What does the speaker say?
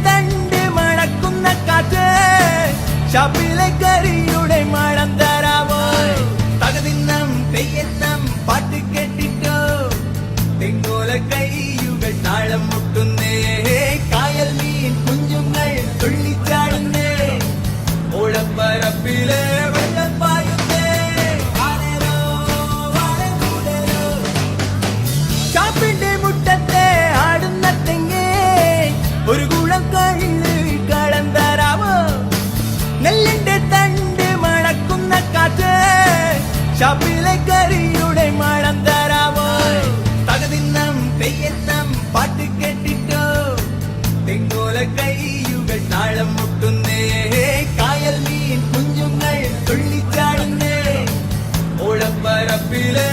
തണ്ട് മണക്കുന്ന കാറ്റ് ഷാപ്പിലെ കരിയുടെ മണം തരാമോ തകതിന്നം തെയ്യന്നം പാട്ട് കേട്ടിട്ടോ തെങ്ങോല കൈയുകൾ താളം മുട്ടുന്നേ കായൽ മീൻ കുഞ്ഞുങ്ങൾ തുള്ളിച്ചാടുന്നേ ഓളപ്പരപ്പിലെ വെള്ളം പായുന്നേ ഷാപ്പിന്റെ മുറ്റത്തെ ആടുന്ന തെങ്ങേ ഒരു കുളം കള്ള് കടം തരാമോ നെല്ലിന്റെ തണ്ട് മണക്കുന്ന കാറ്റ് ഷാപ്പിലെ കരിയുടെ മണം തരാമോ തകതിന്നം തെയ്യന്നം പാട്ട് കേട്ടിട്ടോ തെങ്ങോല കൈയുകൾ താളം മുട്ടുന്നേ കായൽ മീൻ കുഞ്ഞുങ്ങൾ തുള്ളിച്ചാടുന്നേ ഓളപ്പരപ്പിലെ